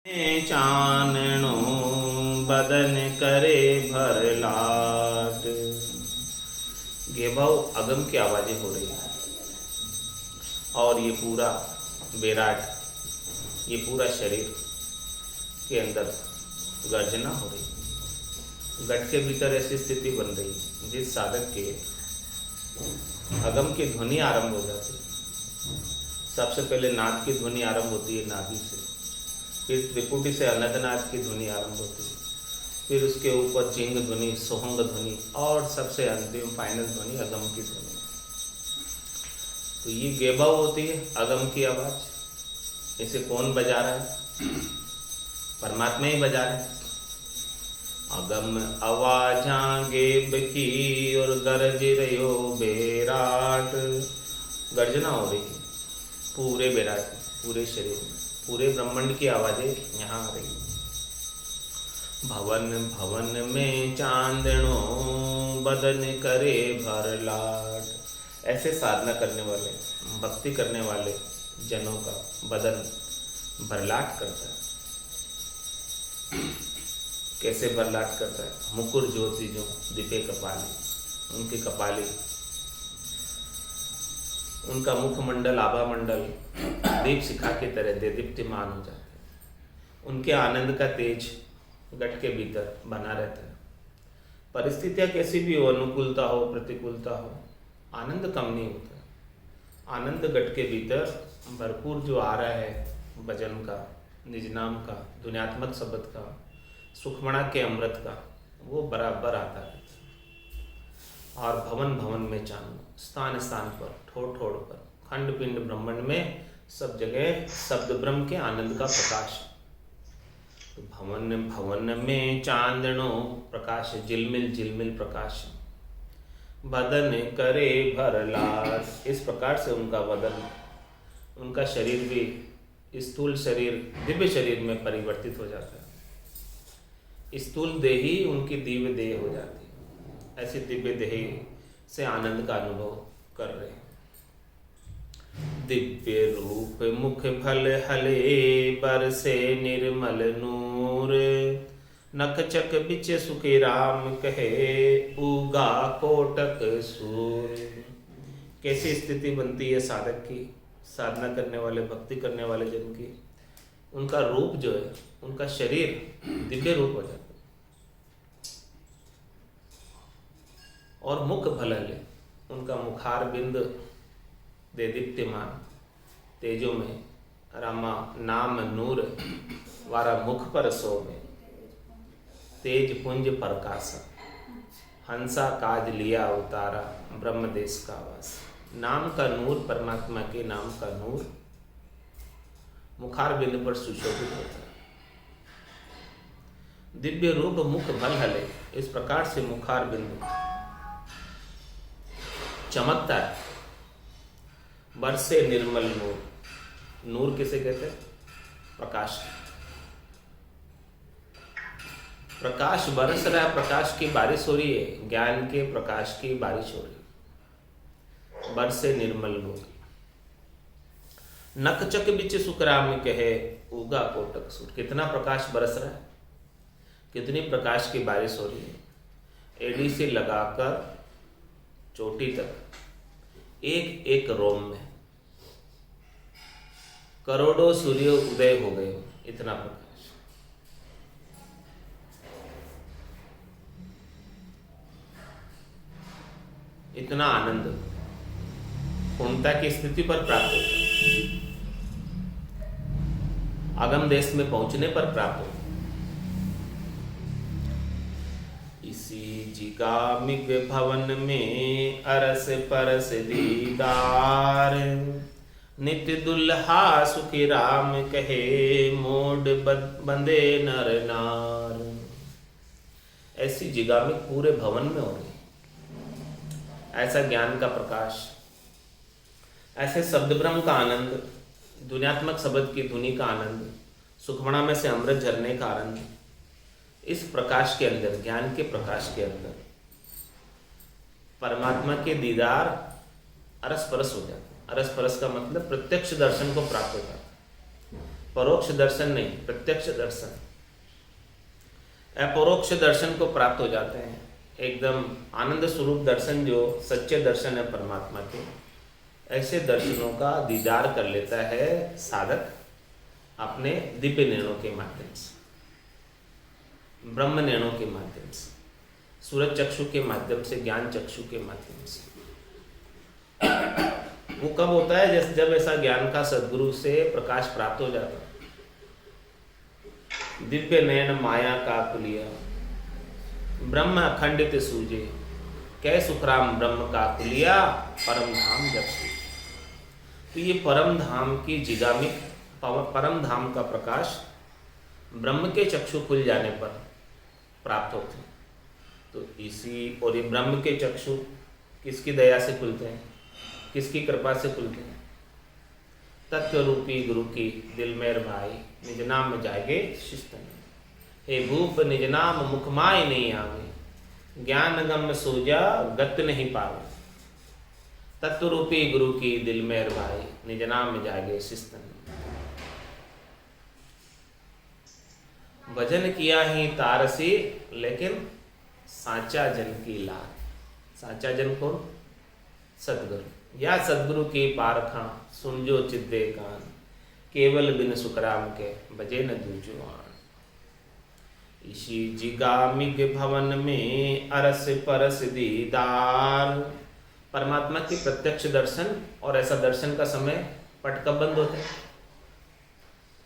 चानणो बदन करे भरलाट। गेभाव अगम की आवाज़ें हो रही है और ये पूरा विराट, ये पूरा शरीर के अंदर गर्जना हो रही। गट के भीतर ऐसी स्थिति बन रही जिस साधक के अगम की ध्वनि आरंभ हो जाती है। सबसे पहले नाद की ध्वनि आरंभ होती है नाभि से, फिर त्रिपुटी से अनंतनाद की ध्वनि आरंभ होती है, फिर उसके ऊपर जिंग ध्वनि, सोहंग ध्वनि और सबसे अंतिम फाइनल ध्वनि अगम की ध्वनि। तो ये गेभाव होती है अगम की आवाज़। इसे कौन बजा रहा है? परमात्मा ही बजा रहे हैं। अगम आवाजा गेब की और गरज रहो बेराट। गर्जना हो रही है पूरे बेराट, पूरे शरीर में, पूरे ब्रह्मांड की आवाज़ें यहाँ आ रही। भवन भवन में चांदनो बदन करे भरलाट। ऐसे साधना करने वाले, भक्ति करने वाले जनों का बदन भरलाट करता है। कैसे भरलाट करता है? मुकुर ज्योति जो दिपे कपाली, उनकी कपाली, उनका मुखमंडल, आभा मंडल दीप शिखा की तरह दे दीप्तिमान हो जाते हैं। उनके आनंद का तेज गट के भीतर बना रहता है। परिस्थितियाँ कैसी भी हो, अनुकूलता हो, प्रतिकूलता हो, आनंद कम नहीं होता। आनंद गट के भीतर भरपूर जो आ रहा है भजन का, निज नाम का, दुनियात्मक शब्द का, सुखमणा के अमृत का, वो बराबर आता है। और भवन भवन में चांद, स्थान स्थान पर, ठोर ठोर पर, खंड पिंड ब्रह्मांड में सब जगह शब्द ब्रह्म के आनंद का प्रकाश। तो भवन भवन में चांदनो प्रकाश, झिलमिल झिलमिल प्रकाश। बदन करे भरलाट। इस प्रकार से उनका बदन, उनका शरीर भी स्थूल शरीर दिव्य शरीर में परिवर्तित हो जाता है। स्थूल देही उनकी दिव्य देह हो जाती है। ऐसी दिव्य देह से आनंद का अनुभव कर रहे हैं। दिव्य रूप मुख फल हले बरसे निर्मल नूर। नख चक बिच सुखी राम कहे उगा कोटक सूर। कैसी स्थिति बनती है साधक की, साधना करने वाले, भक्ति करने वाले जन की? उनका रूप जो है, उनका शरीर दिव्य रूप हो जाता है। और मुख भलले, उनका मुखार बिंद दे दीप्तिमान तेजो में, रामा नाम नूर वारा मुख पर सो में, तेज पुंज प्रकाशा, हंसा काज लिया उतारा, ब्रह्म देश का वास। नाम का नूर, परमात्मा के नाम का नूर मुखार बिंद पर सुशोभित होता है। दिव्य रूप मुख भल हले, इस प्रकार से मुखार बिंद चमकता है। बरसे निर्मल नूर। नूर किसे कहते हैं? प्रकाश। प्रकाश बरस रहा है, प्रकाश की बारिश हो रही है, ज्ञान के प्रकाश की बारिश हो रही है। बरसे निर्मल नूर। नख चक बिच सुखराम कहे उगा कोटक सूर। कितना प्रकाश बरस रहा है, कितनी प्रकाश की बारिश हो रही है। एडी से लगाकर चोटी तक, एक एक रोम में करोड़ों सूर्य उदय हो गए। इतना प्रकाश, इतना आनंद पूर्णता की स्थिति पर प्राप्त होता है, आगम देश में पहुंचने पर प्राप्त होता है। जिगामिग भवन में अरस परस दीदार। नित्य दुल्हा सुखी राम कहे मोड बंदे नर नार। ऐसी जिगामिक पूरे भवन में हो रही, ऐसा ज्ञान का प्रकाश, ऐसे शब्द ब्रह्म का आनंद, दुनियात्मक शब्द की धुनी का आनंद, सुखमणा में से अमृत झरने का आनंद। इस प्रकाश के अंदर, ज्ञान के प्रकाश के अंदर परमात्मा के दीदार अरस परस हो जाते हैं। अरस परस का मतलब प्रत्यक्ष दर्शन को प्राप्त होता है। परोक्ष दर्शन नहीं, प्रत्यक्ष दर्शन, अपरोक्ष दर्शन को प्राप्त हो जाते हैं। एकदम आनंद स्वरूप दर्शन जो सच्चे दर्शन है परमात्मा के, ऐसे दर्शनों का दीदार कर लेता है साधक अपने दिव्य निर्णयों के माध्यम से, ब्रह्म निर्णयों के माध्यम से, सूरज चक्षु के माध्यम से, ज्ञान चक्षु के माध्यम से। वो कब होता है? जब ऐसा ज्ञान का सद्गुरु से प्रकाश प्राप्त हो जाता है। दिव्य नयन माया का कुलिया, ब्रह्म अखंडित सूझे, कै सुखराम ब्रह्म का कुलिया, परम धाम जब सूझे। तो ये परम धाम की जिगामिक, परम धाम का प्रकाश ब्रह्म के चक्षु खुल जाने पर प्राप्त होते हैं। तो इसी, और ये ब्रह्म के चक्षु किसकी दया से खुलते हैं, किसकी कृपा से खुलते हैं? तत्व रूपी गुरु की दिल मेर भाई, निज नाम जागे शिस्तन। हे भूप निज नाम मुखमाय नहीं आवे, ज्ञान गम सूजा गत नहीं पावे। तत्व रूपी गुरु की दिल मेर भाई, निज नाम जागे शिस्तन। भजन किया ही तारसी, लेकिन साचा जन की लात। साचा जन कौन? सदगुरु। या सदगुरु की पारखा, सुन जो चिद्दे कान, केवल बिन सुखराम के बजे न दूजुआन। इसी जिगामिग भवन में अरस परस दीदार। परमात्मा की प्रत्यक्ष दर्शन, और ऐसा दर्शन का समय पट कब बंद होते हैं?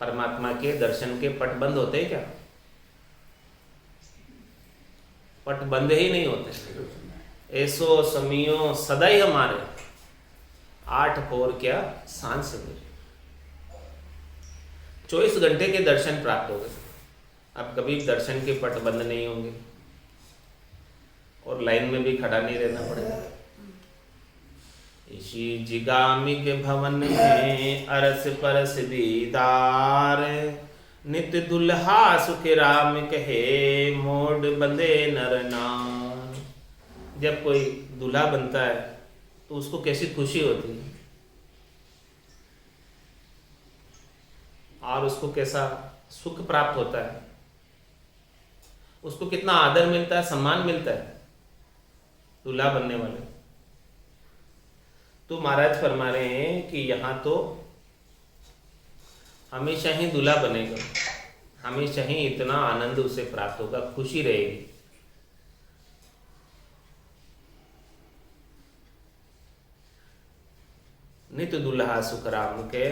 परमात्मा के दर्शन के पट बंद होते हैं क्या? पट बंद ही नहीं होते। ऐसो समियो सदाई हमारे, 8 पहर क्या सांझ सवेरे, 24 घंटे के दर्शन प्राप्त हो गए। अब कभी दर्शन के पट बंद नहीं होंगे और लाइन में भी खड़ा नहीं रहना पड़ेगा। इसी जिगामिग भवन में अरस परस दीदार, नित्य दुल्हा सुख राम कहे, मोड बंदे नर नार। जब कोई दूल्हा बनता है तो उसको कैसी खुशी होती है, और उसको कैसा सुख प्राप्त होता है, उसको कितना आदर मिलता है, सम्मान मिलता है दूल्हा बनने वाले। तो महाराज फरमा रहे हैं कि यहाँ तो हमेशा ही दूल्हा बनेगा, हमेशा ही इतना आनंद उसे प्राप्त होगा, खुशी रहेगी। नित्य दुल्हा सुखराम के,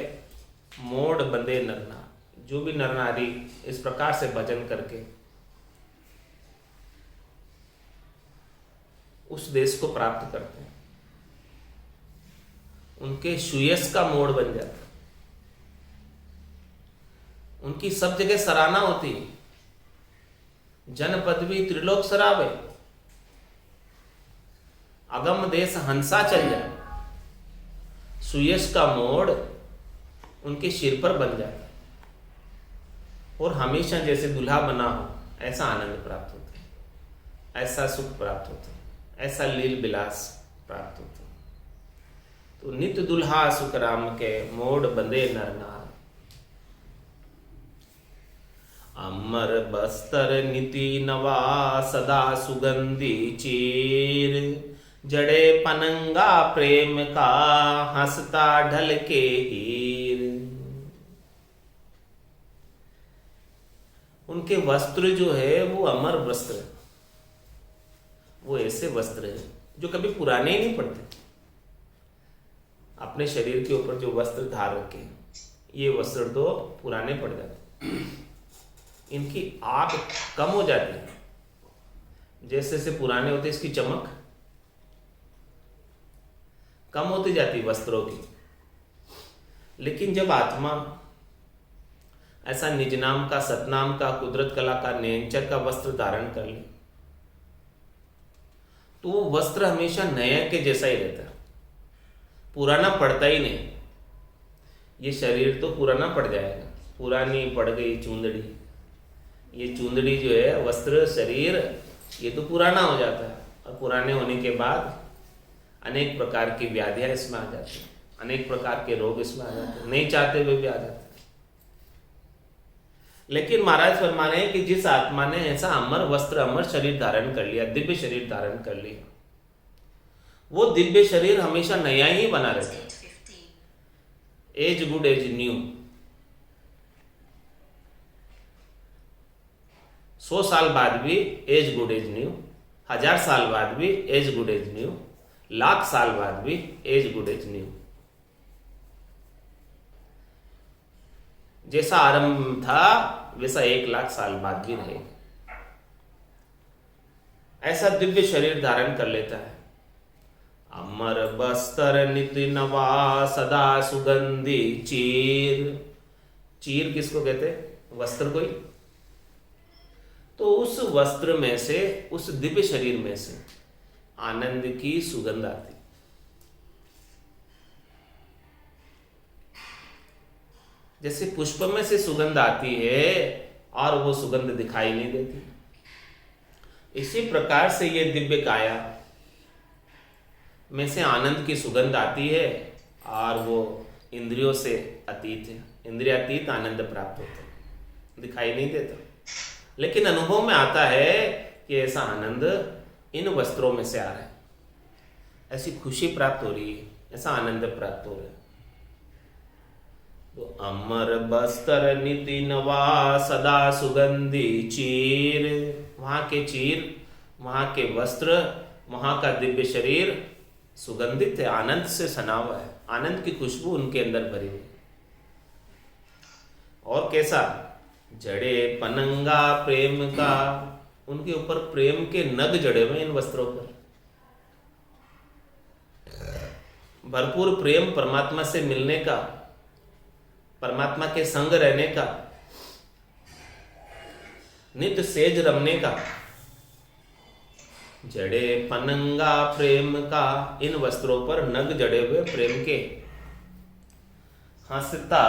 मोड़ बंदे नरना। जो भी नर नारी इस प्रकार से भजन करके उस देश को प्राप्त करते हैं, उनके सुयश का मोड़ बन जाता है, उनकी सब जगह सराहना होती है। जन पदवी त्रिलोक सरावे, अगम देश हंसा चल जाए, सुयश का मोड़ उनके सिर पर बन जाता है, और हमेशा जैसे दूल्हा बना हो ऐसा आनंद प्राप्त होता है, ऐसा सुख प्राप्त होता है, ऐसा लील विलास प्राप्त होता है। तो नित्य दुल्हा सुख राम के, मोड़ बंदे नर नार। अमर बस्तर नीति नवा, सदा सुगंधी चीर, जड़े पनंगा प्रेम का, हंसता ढल के हीर। उनके वस्त्र जो है वो अमर वस्त्र, वो ऐसे वस्त्र है जो कभी पुराने ही नहीं पड़ते। अपने शरीर के ऊपर जो वस्त्र धार रखे, ये वस्त्र तो पुराने पड़ जाते, इनकी आग कम हो जाती है। जैसे जैसे पुराने होते इसकी चमक कम होती जाती वस्त्रों की। लेकिन जब आत्मा ऐसा निज नाम का, सतनाम का, कुदरत कला का, नयनचर का वस्त्र धारण कर ले, तो वो वस्त्र हमेशा नया के जैसा ही रहता है, पुराना पड़ता ही नहीं। ये शरीर तो पुराना पड़ जाएगा, पुरानी पड़ गई चूंदड़ी, ये चूंदड़ी जो है वस्त्र शरीर, ये तो पुराना हो जाता है, और पुराने होने के बाद अनेक प्रकार की व्याधियां इसमें आ जाती हैं, अनेक प्रकार के रोग इसमें आ जाते हैं, नहीं चाहते हुए भी आ जाते हैं। लेकिन महाराज फरमा रहे हैं कि जिस आत्मा ने ऐसा अमर वस्त्र, अमर शरीर धारण कर लिया, दिव्य शरीर धारण कर लिया, वो दिव्य शरीर हमेशा नया ही बना रहता है। As good as new. 100 साल बाद भी एज गुड एज न्यू, 1000 साल बाद भी as good as new, lakh साल बाद भी एज गुड एज न्यू। जैसा आरंभ था वैसा 1 लाख साल बाद भी रहेगा। ऐसा दिव्य शरीर धारण कर लेता है। अमर बस्तर नित्य नवा सदा सुगंधी चीर। चीर किसको कहते हैं? वस्त्र को ही। तो उस वस्त्र में से, उस दिव्य शरीर में से आनंद की सुगंध आती। जैसे पुष्प में से सुगंध आती है और वो सुगंध दिखाई नहीं देती, इसी प्रकार से ये दिव्य काया में से आनंद की सुगंध आती है और वो इंद्रियों से अतीत है। इंद्रियातीत आनंद प्राप्त होता है, दिखाई नहीं देता, लेकिन अनुभव में आता है कि ऐसा आनंद इन वस्त्रों में से आ रहा है, ऐसी खुशी प्राप्त हो रही है, ऐसा आनंद प्राप्त हो रहा है। तो अमर बस्तर निति नवा सदा सुगंधी चीर। वहां के चीर, वहां के वस्त्र, वहां का दिव्य शरीर सुगंधित है, आनंद से सना हुआ है, आनंद की खुशबू उनके अंदर भरी हुई। और कैसा? जड़े पनंगा प्रेम का, उनके ऊपर प्रेम के नग जड़े हुए इन वस्त्रों पर। भरपूर प्रेम परमात्मा से मिलने का, परमात्मा के संग रहने का, नित्य सेज रमने का। जड़े पनंगा प्रेम का, इन वस्त्रों पर नग जड़े हुए प्रेम के। हंसता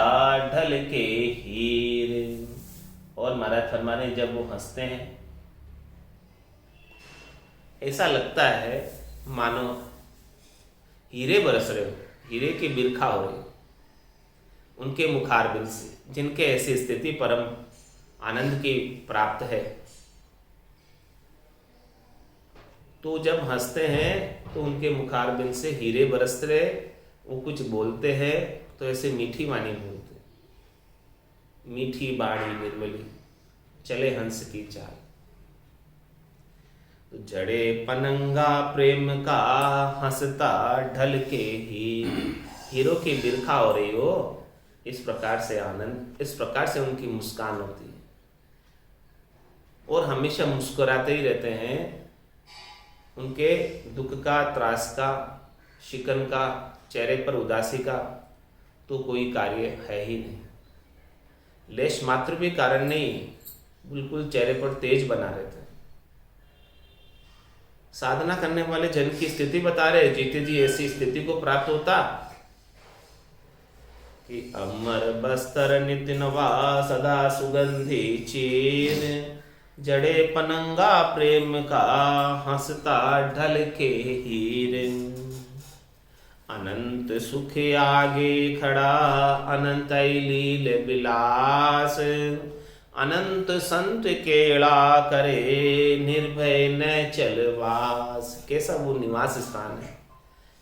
ढल के हीर। और महाराज फरमाने जब वो हंसते हैं ऐसा लगता है मानो हीरे बरस रहे हो, हीरे की बिरखा हो रही उनके मुखारबिंद से। जिनके ऐसी स्थिति परम आनंद की प्राप्त है, तो जब हंसते हैं तो उनके मुखारबिंद से हीरे बरसते रहे। वो कुछ बोलते हैं तो ऐसे मीठी वाणी बोलते, मीठी बाणी निर्मली चले हंस की चाल। तो जड़े पनंगा प्रेम का हंसता ढल के हीरों की बिरखा हो रही हो, इस प्रकार से आनंद, इस प्रकार से उनकी मुस्कान होती है और हमेशा मुस्कुराते ही रहते हैं। उनके दुख का, त्रास का, शिकन का, चेहरे पर उदासी का तो कोई कार्य है ही नहीं, लेश मात्र भी कारण नहीं, बिल्कुल चेहरे पर तेज बना रहते हैं। साधना करने वाले जन की स्थिति बता रहे, जीते जी ऐसी स्थिति को प्राप्त होता कि अमर बस्तर नित्य नवा सदा सुगंधी चीर। जड़े पनंगा प्रेम का हंसता ढल के हीर। अनंत सुख आगे खड़ा अनंत लील विलास। अनंत संत केड़ा करे निर्भय न चलवास। कैसा वो निवास स्थान है,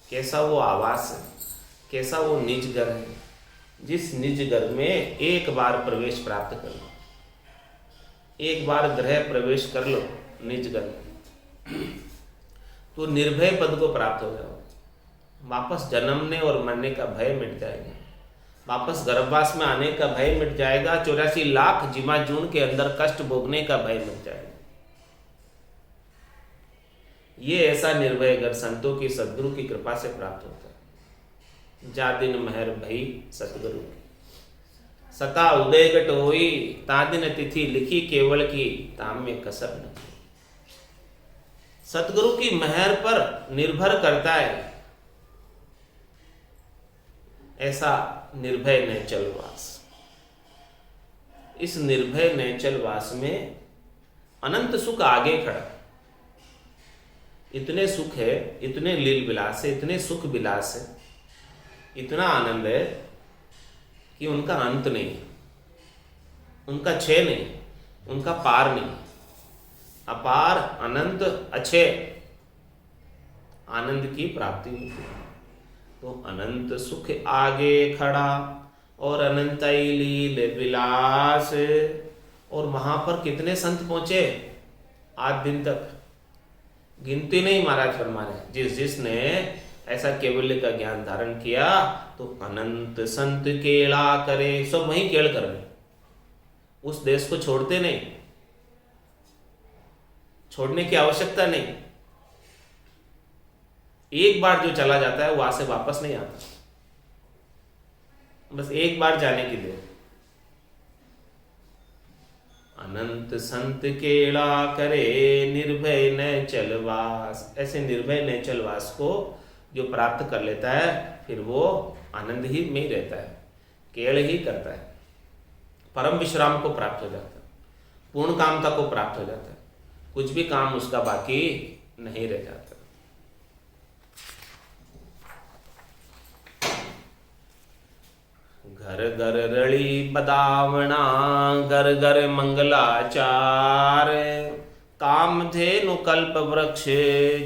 कैसा वो आवास है, कैसा वो निज घर है, जिस निज घर में एक बार प्रवेश प्राप्त कर लो, एक बार गृह प्रवेश कर लो निज घर में, तो निर्भय पद को प्राप्त हो जाओ। वापस जन्मने और मरने का भय मिट जाएगा, वापस गर्भवास में आने का भय मिट जाएगा, 84 लाख जीवा जून के अंदर कष्ट भोगने का भय मिट जाएगा। ये ऐसा निर्भय घर संतों की, सद्गुरु की कृपा से प्राप्त होता है। जा दिन महर भई सतगुरु की, सका उदय घट होई, ता दिन तिथि लिखी केवल की, ताम में कसर न। सतगुरु की महर पर निर्भर करता है ऐसा निर्भय नैचलवास। इस निर्भय नैचलवास में अनंत सुख आगे खड़ा। इतने सुख है, इतने लील विलास है, इतने सुख विलास है, इतना आनंद है कि उनका अंत नहीं है। उनका क्षय नहीं, उनका पार नहीं। अपार अनंत अक्षय आनंद की प्राप्ति होती है। तो अनंत सुख आगे खड़ा और अनंत लील विलास। और वहां पर कितने संत पहुंचे आज दिन तक, गिनती नहीं महाराज फरमा रहे। जिसने ऐसा केवल्य का ज्ञान धारण किया तो अनंत संत केला करे। सब वहीं केड़ कर रहे, उस देश को छोड़ते नहीं, छोड़ने की आवश्यकता नहीं। एक बार जो चला जाता है वहां से वापस नहीं आता, बस एक बार जाने की देर। अनंत संत केला करे निर्भय न चलवास। ऐसे निर्भय न चलवास को जो प्राप्त कर लेता है फिर वो आनंद ही में ही रहता है, केड़ ही करता है, परम विश्राम को प्राप्त हो जाता है, पूर्ण कामता को प्राप्त हो जाता है, कुछ भी काम उसका बाकी नहीं रह जाता। घर घर रड़ी बदावना घर घर मंगलाचार। कामधेनु कल्प वृक्ष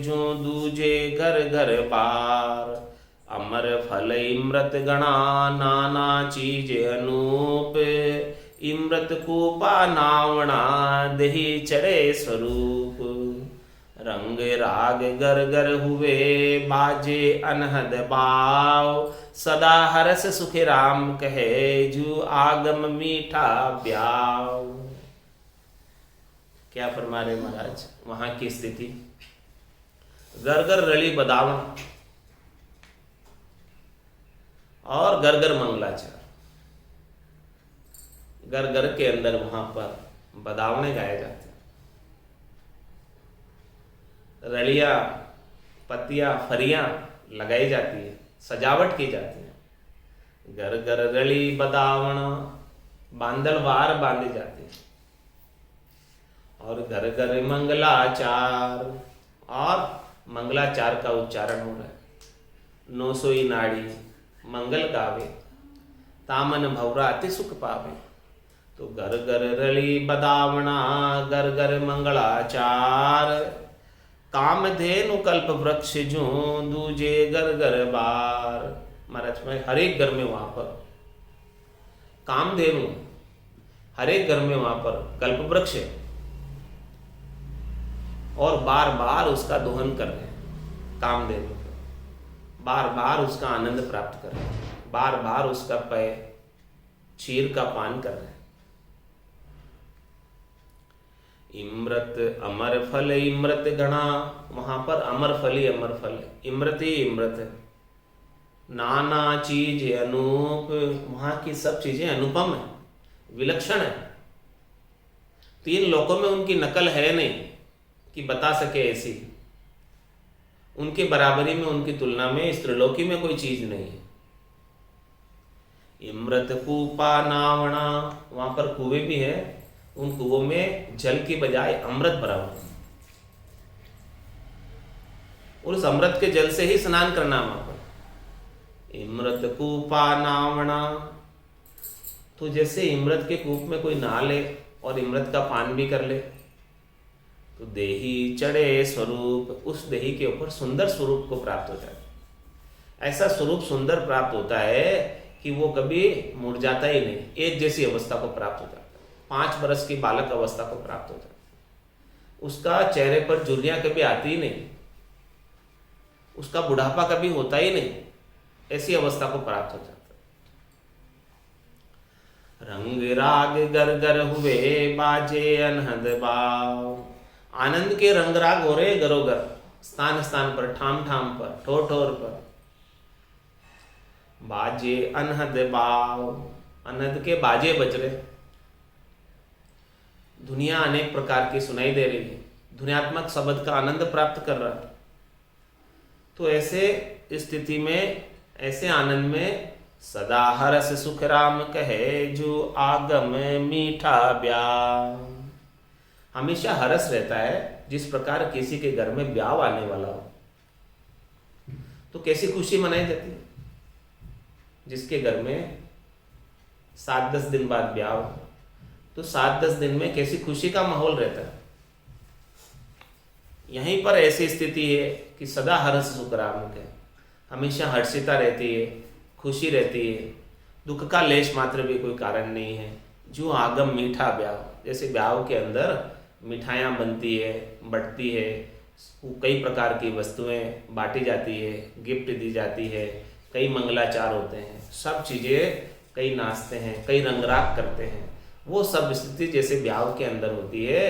जो दूजे घर घर पार। अमर फल इमृत गणा नाना चीज अनूप। इमृत कूपा नावणा दही चढ़े स्वरूप। रंग राग गर गर हुए बाजे अनहद भाव। सदा हरस सुख राम कहे जू आगम मीठा ब्याव। क्या फरमा रहे महाराज, वहां की स्थिति घर घर रली बदावण और घर घर मंगलाचार। घर घर के अंदर वहां पर बदावने गाए जाते हैं, रलियां पत्तियां फरियां लगाई जाती है, सजावट की जाती है। घर घर रली बदावण बांदलवार बांधी जाती है। और घर घर मंगलाचार, और मंगलाचार का उच्चारण हो रहा है। नौसोई नाड़ी मंगल गावे तामन भवरा अति सुख पावे। तो घर घर रली बदावना घर घर मंगलाचार। कामधेनु कल्प वृक्ष जो दूजे घर घर बार। महाराज में हर एक घर में वहां पर कामधेनु, हर एक घर में वहां पर कल्प वृक्ष है और बार बार उसका दोहन कर रहे हैं। कामधेनु बार बार उसका आनंद प्राप्त कर रहे हैं, बार बार उसका पेय क्षीर का पान कर रहे हैं। इमृत अमर फल इमृत गणा, वहां पर अमर फल ही अमर फल है, इमृत ही इमृत है। नाना चीज अनूप, वहां की सब चीजें अनुपम है, विलक्षण है। तीन लोकों में उनकी नकल है नहीं कि बता सके ऐसी। उनके बराबरी में, उनकी तुलना में इस त्रिलोकी में कोई चीज नहीं है। इमृत कूपा नावणा, वहां पर कुएं भी है, उन कुओं में जल की बजाय अमृत भरा हुआ है और उस अमृत के जल से ही स्नान करना वहां पर। इमृत कूपा नावणा, तो जैसे इमृत के कूप में कोई नहा ले और इमृत का पान भी कर ले तो देही चढ़े स्वरूप, उस देही के ऊपर सुंदर स्वरूप को प्राप्त हो जाता है। ऐसा स्वरूप सुंदर प्राप्त होता है कि वो कभी मुरझाता ही नहीं, एक जैसी अवस्था को प्राप्त हो जाता है। 5 बरस की बालक अवस्था को प्राप्त हो जाता है। उसका चेहरे पर झुर्रियां कभी आती ही नहीं, उसका बुढ़ापा कभी होता ही नहीं, ऐसी अवस्था को प्राप्त हो जाता है। रंग राग गर गर हुए बाजे अनहद बाव। आनंद के रंग राग हो रहे गरोगर, स्थान स्थान पर, ठाम ठाम पर, ठोर ठोर पर। बाजे अनहद बाव, अनहद के बाजे बज रहे। दुनिया अनेक प्रकार की सुनाई दे रही है, ध्वन्यात्मक शब्द का आनंद प्राप्त कर रहा है। तो ऐसे स्थिति में, ऐसे आनंद में सदा हरस सुख राम कहे जो आगम मीठा ब्याह। हमेशा हरस रहता है। जिस प्रकार किसी के घर में ब्याह आने वाला हो तो कैसी खुशी मनाई जाती है। जिसके घर में 7-10 दिन बाद ब्याह हो तो 7-10 दिन में कैसी खुशी का माहौल रहता है। यहीं पर ऐसी स्थिति है कि सदा हर्ष सुख राम के, हमेशा हर्षिता रहती है, खुशी रहती है, दुख का लेश मात्र भी कोई कारण नहीं है। जो आगम मीठा ब्याह, जैसे ब्याह के अंदर मिठाइयाँ बनती है, बंटती है, कई प्रकार की वस्तुएं बांटी जाती है, गिफ्ट दी जाती है, कई मंगलाचार होते हैं, सब चीज़ें, कई नाचते हैं, कई रंगराग करते हैं, वो सब स्थिति जैसे ब्याह के अंदर होती है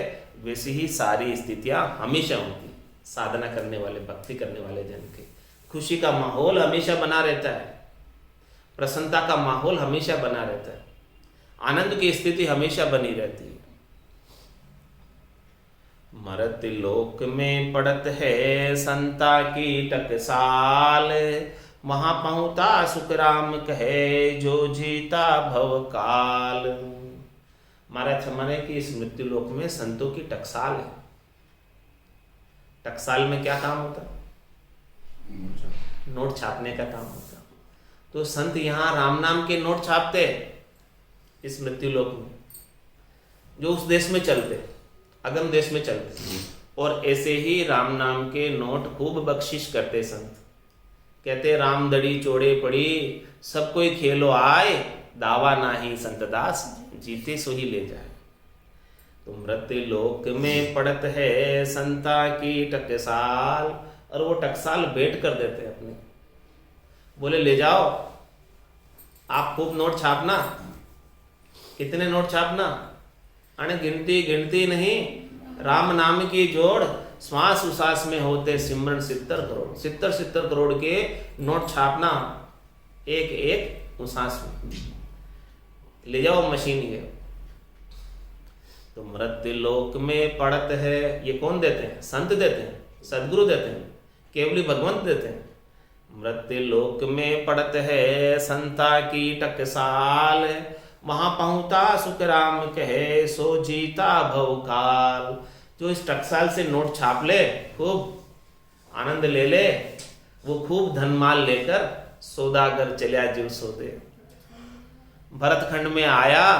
वैसी ही सारी स्थितियाँ हमेशा होती। साधना करने वाले, भक्ति करने वाले जन के खुशी का माहौल हमेशा बना रहता है, प्रसन्नता का माहौल हमेशा बना रहता है, आनंद की स्थिति हमेशा बनी रहती है। मरत लोक में पड़त है संता की टकसाल, वहां पहुंचा सुख राम कहे जो जीता भव काल। महाराज हमारे कि इस मृत्यु लोक में संतों की टकसाल है। टकसाल में क्या काम होता? नोट छापने का काम होता। तो संत यहाँ राम नाम के नोट छापते इस मृत्यु लोक में, जो उस देश में चलते, अगम देश में चलते, और ऐसे ही राम नाम के नोट खूब बख्शिश करते संत। कहते राम दड़ी चोड़े पड़ी, सब कोई खेलो आए, दावा नाही संत दास, जीते सो ही ले जाए। तो मृत्यु लोक में पड़त है संता की टकसाल, और वो टकसाल भेंट कर देते हैं अपने, बोले ले जाओ आप, खूब नोट छापना। कितने नोट छापना? अने गिनती नहीं, राम नाम की जोड़ श्वास उसास में होते सिमरन 70 करोड़, 70 करोड़ के नोट छापना एक एक उसास में, ले जाओ मशीन ये। तो मृत्यु लोक में पड़त है, ये कौन देते हैं? संत देते हैं, सदगुरु देते हैं, केवली भगवंत देते हैं। मृत्यु लोक में पड़त है संता की टकसाल, वहां पहुंचा सुख राम कहे सो जीता भव काल। जो इस टकसाल से नोट छाप ले, खूब आनंद ले ले, वो खूब धनमाल लेकर सौदागर चलिया जीव सौदे। भरतखंड में आया,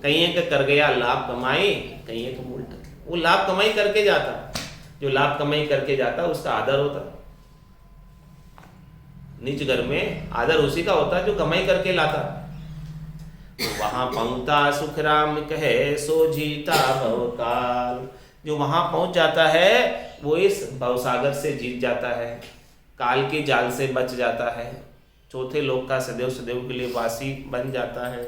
कहीं एक कर गया लाभ कमाई, कहीं एक मूल टके। वो लाभ कमाई करके जाता, जो लाभ कमाई करके जाता उसका आदर होता। निज घर में आदर उसी का होता जो कमाई करके लाता। तो वहां पहुंचा सुख राम कहे सो जीता भव काल। जो वहां पहुंच जाता है वो इस भवसागर से जीत जाता है, काल के जाल से बच जाता है, चौथे लोक का सदैव सदैव के लिए वासी बन जाता है।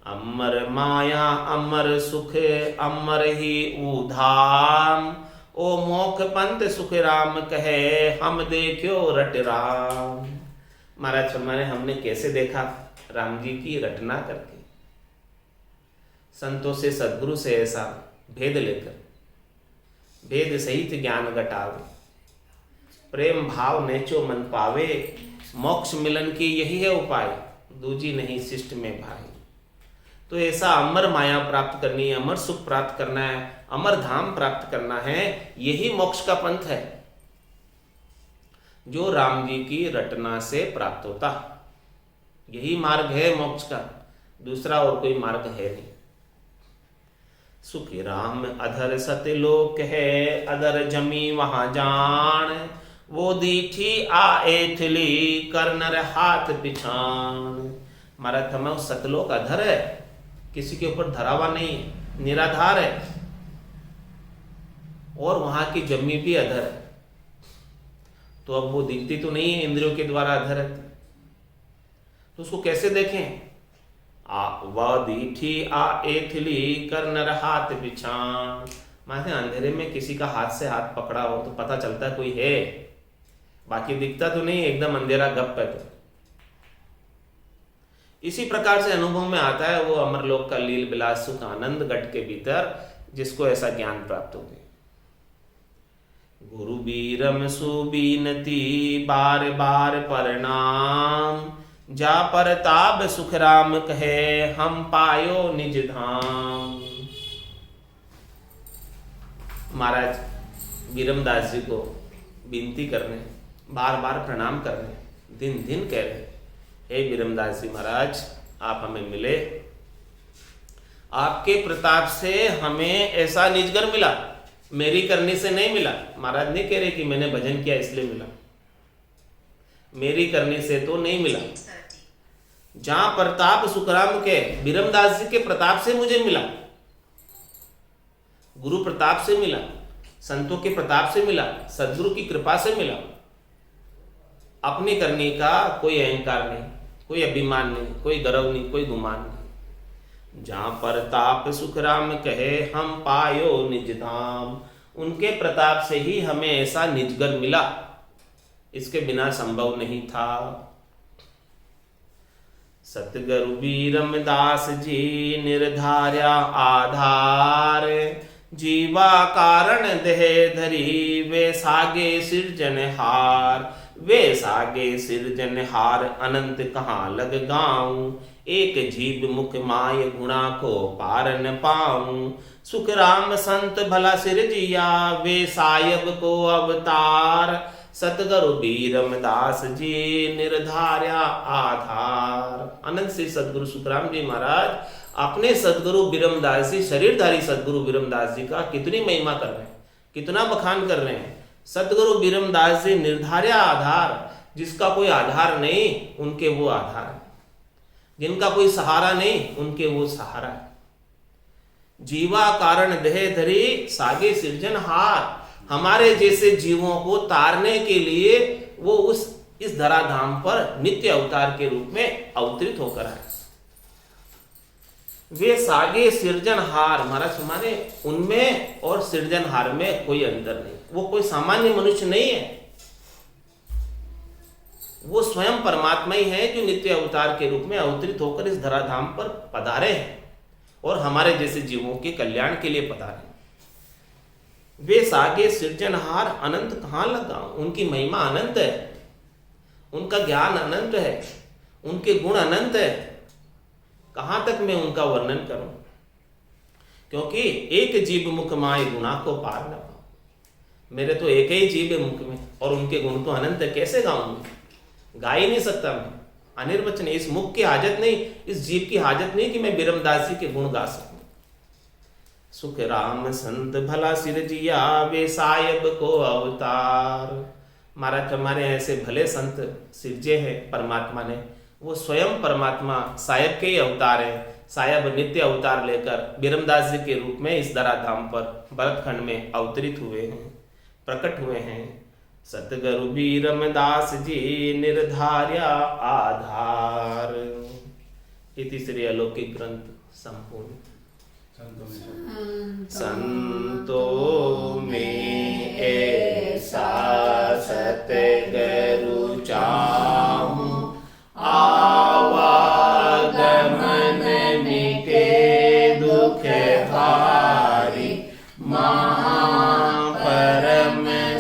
अमर माया अमर सुख अमर ही उधाम, ओ मोख पंथ सुख राम कहे हम देखो रट राम। महाराज फरमाने हमने कैसे देखा राम जी की रटना करके, संतों से सदगुरु से ऐसा भेद लेकर, भेद सहित ज्ञान घटावे, प्रेम भाव नेचो मन पावे, मोक्ष मिलन की यही है उपाय, दूजी नहीं शिष्ट में भाई। तो ऐसा अमर माया प्राप्त करनी है, अमर सुख प्राप्त करना है, अमर धाम प्राप्त करना है, यही मोक्ष का पंथ है जो राम जी की रटना से प्राप्त होता। यही मार्ग है मोक्ष का, दूसरा और कोई मार्ग है नहीं। सुखी राम अधर सतलोक है, अधर जमी वहां जान, वो दीठी आए थिली कर नर हाथ पिछान। हमारा थमा सतलोक अधर है, किसी के ऊपर धरावा नहीं है, निराधार है, और वहां की जमी भी अधर है। तो अब वो दिखती तो नहीं है, इंद्रियों के द्वारा अधर है, तो उसको कैसे देखें? दीठी आ एथली कर नर हाथ बिछान। माने अंधेरे में किसी का हाथ से हाथ पकड़ा हो तो पता चलता कोई है, बाकी दिखता तो नहीं, एकदम अंधेरा गप है। तो इसी प्रकार से अनुभव में आता है वो अमरलोक का लील विलास सुख आनंद घट के भीतर, जिसको ऐसा ज्ञान प्राप्त हो गया। गुरु बीरम सुबीनती बार बार प्रणाम, जा परताप सुख राम कहे हम पायो निज धाम। महाराज बीरमदास जी को विनती करने, बार बार प्रणाम करने, दिन दिन कह रहे, हे बीरमदास जी महाराज आप हमें मिले, आपके प्रताप से हमें ऐसा निजगर मिला, मेरी करने से नहीं मिला। महाराज नहीं कह रहे कि मैंने भजन किया इसलिए मिला, मेरी करने से तो नहीं मिला। जहां प्रताप सुखराम के बिरमदास जी के प्रताप से मुझे मिला, गुरु प्रताप से मिला, संतों के प्रताप से मिला, सदगुरु की कृपा से मिला। अपने करने का कोई अहंकार नहीं, कोई अभिमान नहीं, कोई गर्व नहीं, कोई गुमान नहीं। जहां प्रताप सुखराम कहे हम पायो निज धाम, उनके प्रताप से ही हमें ऐसा निजगर मिला, इसके बिना संभव नहीं था। सतगुरु बीरमदास जी निर्धार्या आधार, जीवा कारण देह धरी वे सागे सिरजनहार। वे सागे सिरजनहार अनंत कहाँ लग गाऊं, एक जीव मुख माय गुणा को पार न पाऊं। सुख राम संत भला सिरजिया वे सायब को अवतार, सतगुरु बीरमदास जी निर्धार्या आधार। अनंत श्री सतगुरु सुखराम जी महाराज अपने सतगुरु बीरमदास जी, शरीरधारी सतगुरु बीरमदास जी का कितनी महिमा कर रहे हैं, कितना बखान कर रहे हैं। सतगुरु बीरमदास जी निर्धार्या आधार, जिसका कोई आधार नहीं उनके वो आधार है, जिनका कोई सहारा नहीं उनके वो सहारा है। जीवा कारण देह धरी सागे सिरजनहार, हमारे जैसे जीवों को तारने के लिए वो इस धराधाम पर नित्य अवतार के रूप में अवतरित होकर आए। वे सागे सिरजनहार, महाराज हमारे उनमें और सिरजनहार में कोई अंतर नहीं। वो कोई सामान्य मनुष्य नहीं है, वो स्वयं परमात्मा ही है जो नित्य अवतार के रूप में अवतरित होकर इस धराधाम पर पधारे हैं और हमारे जैसे जीवों के कल्याण के लिए पधारे। वे सागे सिरजनहार अनंत कहाँ लगा, उनकी महिमा अनंत है, उनका ज्ञान अनंत है, उनके गुण अनंत है। कहां तक मैं उनका वर्णन करूं, क्योंकि एक जीव मुख माय गुणा को पार न पाऊं। मेरे तो एक ही जीव है मुख में और उनके गुण तो अनंत है, कैसे गाऊं? गा ही नहीं सकता मैं, अनिर्वचनीय। इस मुख की हाजत नहीं, इस जीव की हाजत नहीं कि मैं बीरमदास जी के गुण गा सकूं। सुख राम संत भला सिरजिया वे सायब को अवतार। महाराज हमारे ऐसे भले संत सिरजे हैं परमात्मा ने, वो स्वयं परमात्मा सायब के ही अवतार है। सायब नित्य अवतार लेकर बीरमदास जी के रूप में इस धराधाम पर भरतखंड में अवतरित हुए हैं, प्रकट हुए हैं। सतगुरु बीरमदास जी निर्धार्या आधार। इति श्री अलौकिक ग्रंथ संपूर्ण। संत